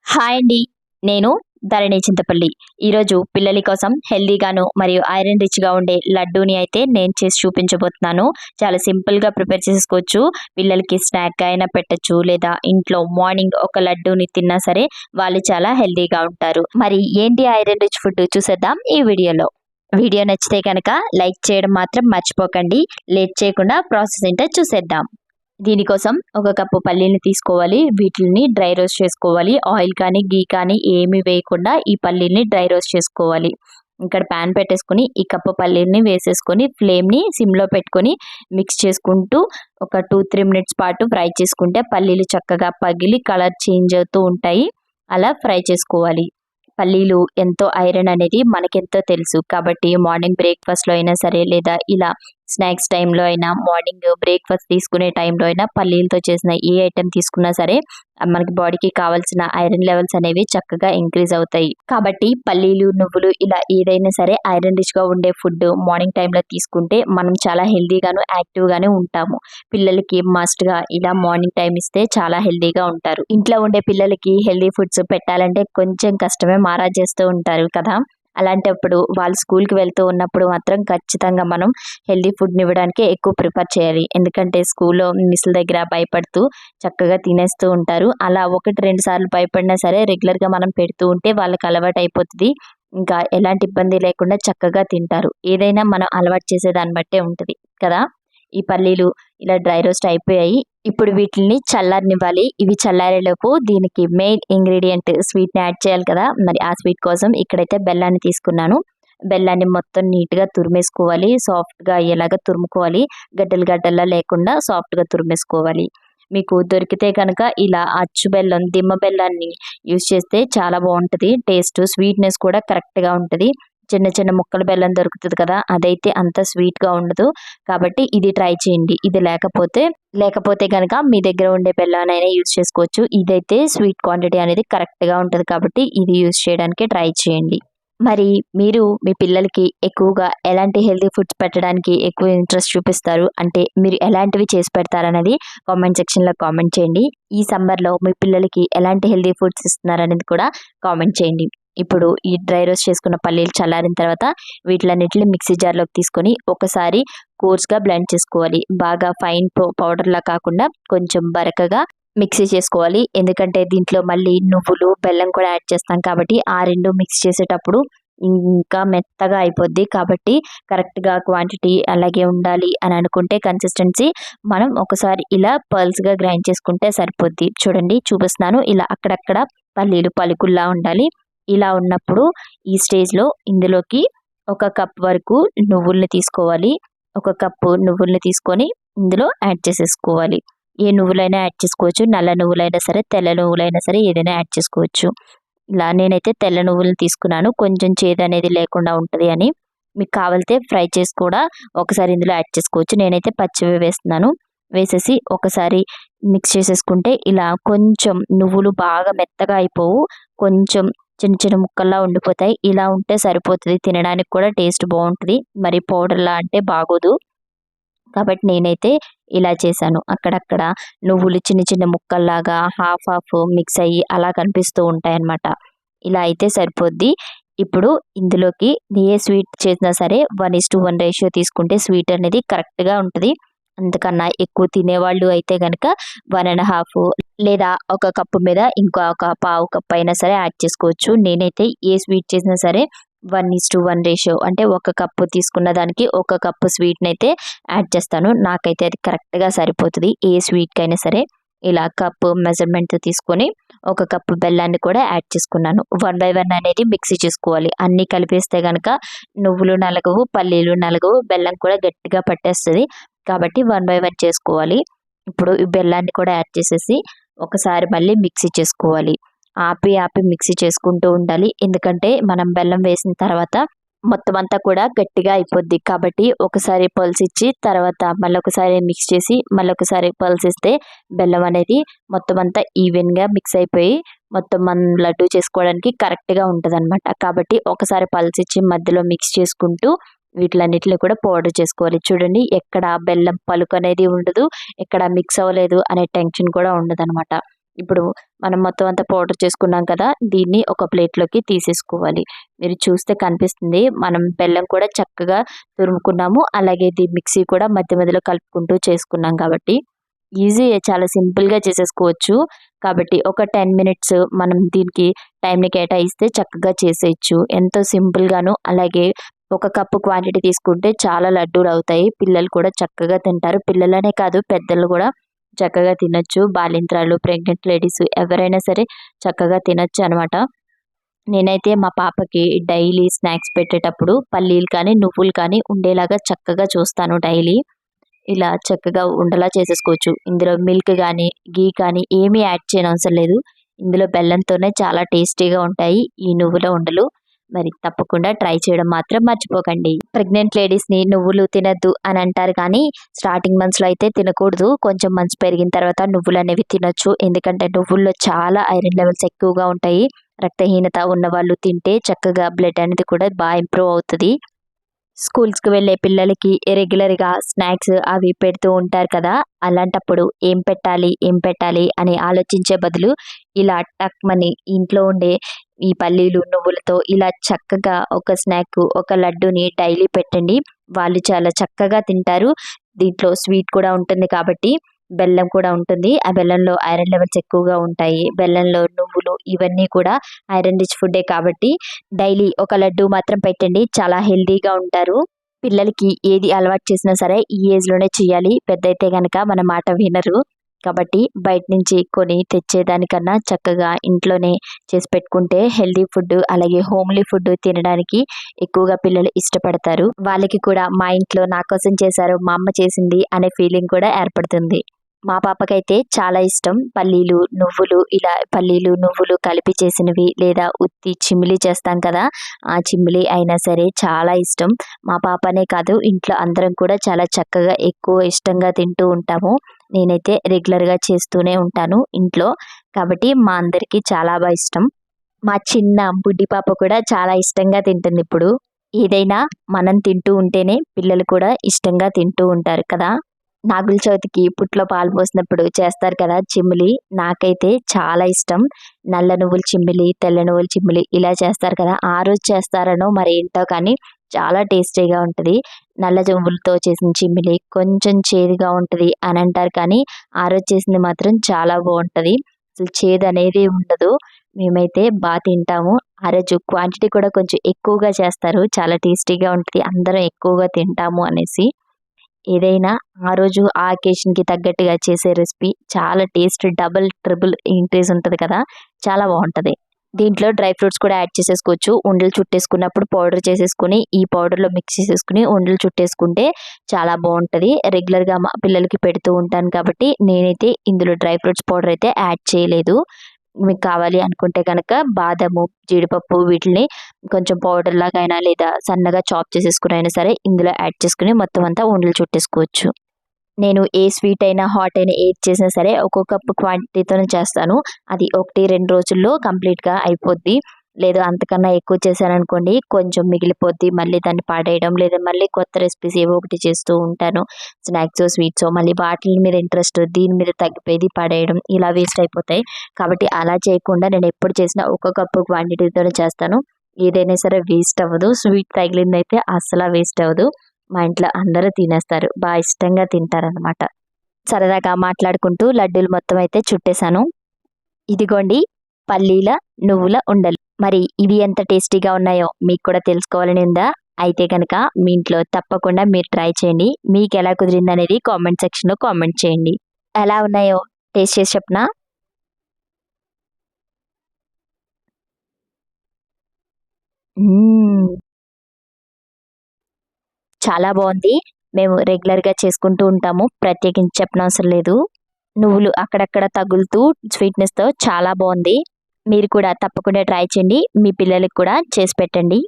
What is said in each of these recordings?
Hi అండి. నేను ధరణి చింతపల్లి. ఈరోజు పిల్లల కోసం హెల్తీగాను మరియు ఐరన్ రిచ్‌గా ఉండే లడ్డూని అయితే నేను చేసి చూపించబోతున్నాను. చాలా సింపుల్‌గా ప్రిపేర్ చేసేసుకోవచ్చు. పిల్లలకి స్నాక్‌గా అయినా పెట్టొచ్చు. లేదా ఇంట్లో మార్నింగ్ ఒక లడ్డూని తిన్నా సరే వాళ్ళు చాలా హెల్తీగా ఉంటారు. మరి ఏంటి ఐరన్ రిచ్ ఫుడ్ చూసేద్దాం ఈ వీడియోలో. వీడియో నచ్చితే కనుక లైక్ చేయడం మాత్రం మర్చిపోకండి. లేట్ చేయకుండా ప్రాసెస్ ఏంటో చూసేద్దాం. దీనికోసం ఒక కప్పు పల్లీలు తీసుకోవాలి. వీటిని డ్రై రోస్ట్ చేసుకోవాలి. ఆయిల్ కానీ గీ కానీ ఏమి వేయకుండా ఈ పల్లీల్ని డ్రై రోస్ట్ చేసుకోవాలి. ఇక్కడ ప్యాన్ పెట్టేసుకొని ఈ కప్పు పల్లీల్ని వేసేసుకొని ఫ్లేమ్ని సిమ్లో పెట్టుకొని మిక్స్ చేసుకుంటూ ఒక 2-3 మినిట్స్ పాటు ఫ్రై చేసుకుంటే పల్లీలు చక్కగా పగిలి కలర్ చేంజ్ అవుతూ ఉంటాయి. అలా ఫ్రై చేసుకోవాలి. పల్లీలు ఎంతో ఐరన్ అనేది మనకెంతో తెలుసు. కాబట్టి మార్నింగ్ బ్రేక్ఫాస్ట్‌లో అయినా సరే లేదా ఇలా స్నాక్స్ టైంలో అయినా మార్నింగ్ బ్రేక్ఫాస్ట్ తీసుకునే టైంలో అయినా పల్లీలతో చేసిన ఏ ఐటెం తీసుకున్నా సరే మనకి బాడీకి కావాల్సిన ఐరన్ లెవెల్స్ అనేవి చక్కగా ఇంక్రీజ్ అవుతాయి. కాబట్టి పల్లీలు, నువ్వులు ఇలా ఏదైనా సరే ఐరన్ రిచ్‌గా ఉండే ఫుడ్ మార్నింగ్ టైంలో తీసుకుంటే మనం చాలా హెల్తీగాను, యాక్టివ్‌గాను ఉంటాము. పిల్లలకి మస్ట్‌గా ఇలా మార్నింగ్ టైం ఇస్తే చాలా హెల్తీగా ఉంటారు. ఇంట్లో ఉండే పిల్లలకి హెల్తీ ఫుడ్స్ పెట్టాలంటే కొంచెం కష్టమే మారా చేస్తూ ఉంటారు కదా! అలాంటప్పుడు వాళ్ళు స్కూల్‌కి వెళ్తూ ఉన్నప్పుడు మాత్రం ఖచ్చితంగా మనం హెల్తీ ఫుడ్‌ని ఇవ్వడానికే ఎక్కువ ప్రిఫర్ చేయాలి. ఎందుకంటే స్కూల్‌లో మిస్‌ల దగ్గర భయపడుతూ చక్కగా తినేస్తూ ఉంటారు. అలా 1, 2 సార్లు భయపడినా సరే రెగ్యులర్‌గా మనం పెడుతూ ఉంటే వాళ్ళకి అలవాటైపోతది. ఇంకా ఎలాంటి ఇబ్బంది లేకుండా చక్కగా తింటారు. ఏదైనా మనం అలవాటు చేసే దాన్ని బట్టే ఉంటది కదా! ఈ పల్లీలు ఇలా డ్రై రోస్ట్ అయిపోయాయి. ఇప్పుడు వీటిల్ని చల్లారనివ్వాలి. ఇవి చల్లారేలోపు దీనికి మెయిన్ ఇంగ్రీడియంట్ స్వీట్‌ని యాడ్ చేయాలి కదా! మరి ఆ స్వీట్ కోసం ఇక్కడైతే బెల్లాన్ని తీసుకున్నాను. బెల్లాన్ని మొత్తం నీట్‌గా తురిమేసుకోవాలి. సాఫ్ట్‌గా అయ్యేలాగా తురుముకోవాలి. గడ్డలు గడ్డల్లా లేకుండా సాఫ్ట్‌గా తురిమేసుకోవాలి. మీకు దొరికితే కనుక ఇలా అచ్చు బెల్లం, దిమ్మ బెల్లాన్ని యూజ్ చేస్తే చాలా బావుంటది. టేస్ట్, స్వీట్‌నెస్ కూడా కరెక్ట్‌గా ఉంటది. చిన్న చిన్న ముక్కల బెల్లం దొరుకుతది కదా! అదైతే అంత స్వీట్‌గా ఉండదు. కాబట్టి ఇది ట్రై చేయండి. ఇది లేకపోతే గనక మీ దగ్గర ఉండే బెల్లాన్నైనా యూజ్ చేసుకోవచ్చు. ఇదైతే స్వీట్ క్వాంటిటీ అనేది కరెక్ట్‌గా ఉంటది కాబట్టి ఇది యూజ్ చేయడానికే ట్రై చేయండి. మరి మీరు మీ పిల్లలకి ఎక్కువగా ఎలాంటి హెల్తీ ఫుడ్స్ పెట్టడానికి ఎక్కువ ఇంట్రెస్ట్ చూపిస్తారు? అంటే మీరు ఎలాంటివి చేసి పెడతారనేది కామెంట్ సెక్షన్‌లో కామెంట్ చేయండి. ఈ సమ్మర్‌లో మీ పిల్లలకి ఎలాంటి హెల్తీ ఫుడ్స్ ఇస్తున్నారనేది కూడా కామెంట్ చేయండి. ఇప్పుడు ఈ డ్రై రోస్ట్ చేసుకున్న పల్లీలు చల్లారిన తర్వాత వీటిలన్నిటిని మిక్సీ జార్‌లోకి తీసుకొని ఒకసారి కోర్స్‌గా బ్లెండ్ చేసుకోవాలి. బాగా ఫైన్ పౌడర్‌లా కాకుండా కొంచెం బరకగా మిక్సీ చేసుకోవాలి. ఎందుకంటే దీంట్లో మళ్ళీ నువ్వులు, బెల్లం కూడా యాడ్ చేస్తాం కాబట్టి ఆ 2 మిక్స్ చేసేటప్పుడు ఇంకా మెత్తగా అయిపోద్ది. కాబట్టి కరెక్ట్‌గా క్వాంటిటీ అలాగే ఉండాలి అని అనుకుంటే కన్సిస్టెన్సీ మనం ఒకసారి ఇలా పల్స్‌గా గ్రైండ్ చేసుకుంటే సరిపోద్ది. చూడండి చూపిస్తున్నాను. ఇలా అక్కడక్కడ పల్లీలు పలుకుల్లా ఉండాలి. ఇలా ఉన్నప్పుడు ఈ స్టేజ్‌లో ఇందులోకి ఒక కప్ వరకు నువ్వుల్ని తీసుకోవాలి. ఒక కప్పు నువ్వుల్ని తీసుకొని ఇందులో యాడ్ చేసేసుకోవాలి. ఏ నువ్వులైనా యాడ్ చేసుకోవచ్చు. నల్ల నువ్వులైనా సరే, తెల్ల నువ్వులైనా సరే ఏదైనా యాడ్ చేసుకోవచ్చు. ఇలా నేనైతే తెల్ల నువ్వులను తీసుకున్నాను. కొంచెం చేదనేది లేకుండా ఉంటది అని. మీకు కావాలితే ఫ్రై చేసి కూడా ఒకసారి ఇందులో యాడ్ చేసుకోవచ్చు. నేనైతే పచ్చివే వేస్తున్నాను. వేసేసి ఒకసారి మిక్స్ చేసేసుకుంటే ఇలా కొంచెం నువ్వులు బాగా మెత్తగా అయిపోవు. కొంచెం చిన్న చిన్న ముక్కల్లా ఉండిపోతాయి. ఇలా ఉంటే సరిపోతది. తినడానికి కూడా టేస్ట్ బావుంటది. మరి పౌడర్‌లా అంటే బాగోదు. కాబట్టి నేనైతే ఇలా చేశాను. అక్కడక్కడ నువ్వులు చిన్న చిన్న ముక్కల్లాగా హాఫ్ హాఫ్ మిక్స్ అయ్యి అలా కనిపిస్తూ ఉంటాయన్నమాట. ఇలా అయితే సరిపోద్ది. ఇప్పుడు ఇందులోకి ఏ స్వీట్ చేసినా సరే 1:1 రేషియో తీసుకుంటే స్వీట్ అనేది కరెక్ట్‌గా ఉంటది. అంతకన్నా ఎక్కువ తినేవాళ్ళు అయితే గనక 1½ లేదా ఒక కప్పు మీద ఇంకో ఒక పావు కప్ అయినా సరే యాడ్ చేసుకోవచ్చు. నేనైతే ఏ స్వీట్ చేసినా సరే 1:1 రేషియో అంటే ఒక కప్పు తీసుకున్న దానికి ఒక కప్పు స్వీట్‌నైతే యాడ్ చేస్తాను. నాకైతే అది కరెక్ట్‌గా సరిపోతది. ఏ స్వీట్‌కైనా సరే ఇలా కప్పు మెజర్‌మెంట్‌తో తీసుకొని ఒక కప్పు బెల్లాన్ని కూడా యాడ్ చేసుకున్నాను. 1/1 అనేది మిక్సీ చేసుకోవాలి. అన్నీ కలిపేస్తే గనక నువ్వులు నలగవు, పల్లీలు నలగవు, బెల్లం కూడా గట్టిగా పట్టేస్తది. కాబట్టి 1/1 చేసుకోవాలి. ఇప్పుడు ఈ బెల్లాన్ని కూడా యాడ్ చేసేసి ఒకసారి మళ్ళీ మిక్సీ చేసుకోవాలి. ఆపి ఆపి మిక్సీ చేసుకుంటూ ఉండాలి. ఎందుకంటే మనం బెల్లం వేసిన తర్వాత మొత్తం అంతా కూడా గట్టిగా అయిపోద్ది. కాబట్టి ఒకసారి పల్సిచ్చి తర్వాత మళ్ళొకసారి మిక్స్ చేసి మళ్ళొకసారి పల్సిస్తే బెల్లం అనేది మొత్తం అంతా ఈవెన్‌గా మిక్స్ అయిపోయి మొత్తం మనం లడ్డూ చేసుకోవడానికి కరెక్ట్‌గా ఉంటదనమాట. కాబట్టి ఒకసారి పల్సిచ్చి మధ్యలో మిక్స్ చేసుకుంటూ వీటిలన్నిటిని కూడా పౌడర్ చేసుకోవాలి. చూడండి ఎక్కడ బెల్లం పలుకు అనేది ఉండదు. ఎక్కడ మిక్స్ అవ్వలేదు అనే టెన్షన్ కూడా ఉండదనమాట. ఇప్పుడు మనం మొత్తం అంతా పౌడర్ చేసుకున్నాం కదా, దీన్ని ఒక ప్లేట్లోకి తీసేసుకోవాలి. మీరు చూస్తే కనిపిస్తుంది మనం బెల్లం కూడా చక్కగా తురుముకున్నాము, అలాగే ఇది మిక్సీ కూడా మధ్య మధ్యలో కలుపుకుంటూ చేసుకున్నాం కాబట్టి ఈజీ, చాలా సింపుల్గా చేసేసుకోవచ్చు. కాబట్టి ఒక 10 మినిట్స్ మనం దీనికి టైంని కేటాయిస్తే చక్కగా చేసేయచ్చు. ఎంతో సింపుల్గాను, అలాగే ఒక కప్పు క్వాంటిటీ తీసుకుంటే చాలా లడ్డూలు అవుతాయి. పిల్లలు కూడా చక్కగా తింటారు. పిల్లలనే కాదు, పెద్దలు కూడా చక్కగా తినొచ్చు. బాలింత్రాలు, ప్రెగ్నెంట్ లేడీస్ ఎవరైనా సరే చక్కగా తినొచ్చు అనమాట. నేనైతే మా పాపకి డైలీ స్నాక్స్ పెట్టేటప్పుడు పల్లీలు కానీ నువ్వులు కానీ ఉండేలాగా చక్కగా చూస్తాను డైలీ. ఇలా చక్కగా ఉండలా చేసేసుకోవచ్చు. ఇందులో మిల్క్ కానీ ఘీ కానీ ఏమీ యాడ్ చేయనవసరం లేదు. ఇందులో బెల్లంతోనే చాలా టేస్టీగా ఉంటాయి ఈ నువ్వుల ఉండలు. మరి తప్పకుండా ట్రై చేయడం మాత్రం మర్చిపోకండి. ప్రెగ్నెంట్ లేడీస్ని నువ్వులు తినద్దు అని అంటారు కానీ స్టార్టింగ్ మంత్స్లో అయితే తినకూడదు. కొంచెం మంత్స్ పెరిగిన తర్వాత నువ్వులు అనేవి తినొచ్చు. ఎందుకంటే నువ్వుల్లో చాలా ఐరన్ లెవెల్స్ ఎక్కువగా ఉంటాయి. రక్తహీనత ఉన్న వాళ్ళు తింటే చక్కగా బ్లడ్ అనేది కూడా బాగా ఇంప్రూవ్ అవుతుంది. స్కూల్స్కి వెళ్ళే పిల్లలకి రెగ్యులర్గా స్నాక్స్ అవి పెడుతూ ఉంటారు కదా, అలాంటప్పుడు ఏం పెట్టాలి అని ఆలోచించే బదులు ఇలా టక్మని ఇంట్లో ఉండే ఈ పల్లీలు నువ్వులతో ఇలా చక్కగా ఒక స్నాక్, ఒక లడ్డూని డైలీ పెట్టండి. వాళ్ళు చాలా చక్కగా తింటారు. దీంట్లో స్వీట్ కూడా ఉంటుంది కాబట్టి బెల్లం కూడా ఉంటుంది. ఆ బెల్లంలో ఐరన్ లెవెల్స్ ఎక్కువగా ఉంటాయి. బెల్లంలో నువ్వులు ఇవన్నీ కూడా ఐరన్ రిచ్ ఫుడ్డే కాబట్టి డైలీ ఒక లడ్డు మాత్రం పెట్టండి. చాలా హెల్తీగా ఉంటారు. పిల్లలకి ఏది అలవాటు చేసినా సరే ఈ ఏజ్‌లోనే చేయాలి. పెద్దయితే గనక మన మాట వినరు. కాబట్టి బయట నుంచి కొని తెచ్చేదానికన్నా చక్కగా ఇంట్లోనే చేసి పెట్టుకుంటే హెల్తీ ఫుడ్, అలాగే హోమ్లీ ఫుడ్ తినడానికి ఎక్కువగా పిల్లలు ఇష్టపడతారు. వాళ్ళకి కూడా మా ఇంట్లో నా కోసం చేశారు, మా అమ్మ చేసింది అనే ఫీలింగ్ కూడా ఏర్పడుతుంది. మా పాపకైతే చాలా ఇష్టం పల్లీలు, నువ్వులు, ఇలా పల్లీలు, నువ్వులు కలిపి చేసినవి లేదా ఉత్తి చిమ్మిలి చేస్తాం కదా, ఆ చిమ్మిలి అయినా సరే చాలా ఇష్టం. మా పాపనే కాదు, ఇంట్లో అందరం కూడా చాలా చక్కగా ఎక్కువ ఇష్టంగా తింటూ ఉంటాము. నేనైతే రెగ్యులర్‌గా చేస్తూనే ఉంటాను ఇంట్లో. కాబట్టి మా అందరికీ చాలా ఇష్టం. మా చిన్న బుడ్డి పాప కూడా చాలా ఇష్టంగా తింటుంది ఇప్పుడు. ఏదైనా మనం తింటూ ఉంటేనే పిల్లలు కూడా ఇష్టంగా తింటూ ఉంటారు కదా. నాగుల చవితికి పుట్లో పాలు పోసినప్పుడు చేస్తారు కదా చిమ్మిలి, నాకైతే చాలా ఇష్టం. నల్ల నువ్వుల చిమ్మిలి, తెల్ల నువ్వుల చిమ్మిలి ఇలా చేస్తారు కదా, ఆ రోజు చేస్తారనో మరి ఏంటో కానీ చాలా టేస్టీగా ఉంటుంది. నల్ల నువ్వులతో చేసిన చిమ్మిలి కొంచెం చేదుగా ఉంటుంది అని అంటారు కానీ ఆ రోజు చేసింది మాత్రం చాలా బాగుంటుంది. అసలు చేదు అనేది ఉండదు. మేమైతే బాగా తింటాము. ఆ రోజు క్వాంటిటీ కూడా కొంచెం ఎక్కువగా చేస్తారు. చాలా టేస్టీగా ఉంటుంది. అందరం ఎక్కువగా తింటాము అనేసి. ఏదైనా ఆ రోజు ఆ అకేషన్‌కి తగ్గట్టుగా చేసే రెసిపీ చాలా టేస్ట్ డబుల్, ట్రిపుల్ ఇంక్రీజ్ ఉంటది కదా, చాలా బావుంటది. దీంట్లో డ్రై ఫ్రూట్స్ కూడా యాడ్ చేసేసుకోవచ్చు. ఉండలు చుట్టేసుకున్నప్పుడు పౌడర్ చేసేసుకొని, ఈ పౌడర్‌లో మిక్స్ చేసేసుకొని ఉండలు చుట్టేసుకుంటే చాలా బావుంటది. రెగ్యులర్‌గా మా పిల్లలకి పెడుతూ ఉంటాను కాబట్టి నేనైతే ఇందులో డ్రై ఫ్రూట్స్ పౌడర్ అయితే యాడ్ చేయలేదు. మీకు కావాలి అనుకుంటే గనక బాదము, జీడిపప్పు వీటిల్ని కొంచెం పౌడర్ లాగైనా లేదా సన్నగా చాప్ చేసేసుకొని అయినా సరే ఇందులో యాడ్ చేసుకొని మొత్తం అంతా ఉండలు చుట్టేసుకోవచ్చు. నేను ఏ స్వీట్ అయినా, హాట్ అయినా ఏది చేసినా సరే ఒక్కొక్క కప్పు క్వాంటిటీతోనే చేస్తాను. అది 1, 2 రోజుల్లో కంప్లీట్‌గా అయిపోద్ది. లేదు అంతకన్నా ఎక్కువ చేశాననుకోండి కొంచెం మిగిలిపోద్ది. మళ్ళీ దాన్ని పడేయడం, లేదా మళ్ళీ కొత్త రెసిపీస్ ఏవో ఒకటి చేస్తూ ఉంటాను. స్నాక్సో, స్వీట్సో మళ్ళీ వాటిల మీద ఇంట్రెస్ట్, దీని మీద తగ్గిపోయేది పడేయడం ఇలా వేస్ట్ అయిపోతాయి. కాబట్టి అలా చేయకుండా నేను ఎప్పుడు చేసినా ఒక కప్పు క్వాంటిటీతోనే చేస్తాను. ఏదైనా సరే వేస్ట్ అవ్వదు. స్వీట్ తగిలిందైతే అస్సలు వేస్ట్ అవ్వదు. మా ఇంట్లో అందరూ తినేస్తారు. ఇష్టంగా తింటారనమాట. సరదాగా మాట్లాడుకుంటూ లడ్డూలు మొత్తం అయితే చుట్టేసాను. ఇదిగోండి పల్లీల నువ్వుల ఉండలు. మరి ఇవి ఎంత టేస్టీగా ఉన్నాయో మీకు కూడా తెలుసుకోవాలని ఉందా? అయితే కనుక మీ ఇంట్లో తప్పకుండా మీరు ట్రై చేయండి. మీకు ఎలా కుదిరిందనేది కామెంట్ సెక్షన్‌లో కామెంట్ చేయండి. ఎలా ఉన్నాయో టేస్ట్ చేసి చెప్పనా? హ్మ్. చాలా బావుంది. మేము రెగ్యులర్‌గా చేసుకుంటూ ఉంటాము. ప్రత్యేకించి చెప్పనవసరం లేదు. నువ్వులు అక్కడక్కడ తగులుతూ స్వీట్‌నెస్‌తో చాలా బావుంది. మీరు కూడా తప్పకుండా ట్రై చేయండి. మీ పిల్లలకి కూడా చేసి పెట్టండి.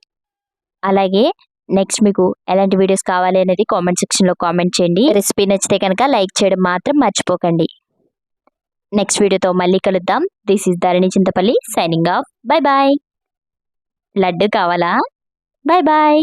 అలాగే నెక్స్ట్ మీకు ఎలాంటి వీడియోస్ కావాలి అనేది కామెంట్ సెక్షన్‌లో కామెంట్ చేయండి. రెసిపీ నచ్చితే కనుక లైక్ చేయడం మాత్రం మర్చిపోకండి. నెక్స్ట్ వీడియోతో మళ్ళీ కలుద్దాం. This is Dharani Chintapalli signing off. Bye bye. Laddu కావాలా? Bye bye.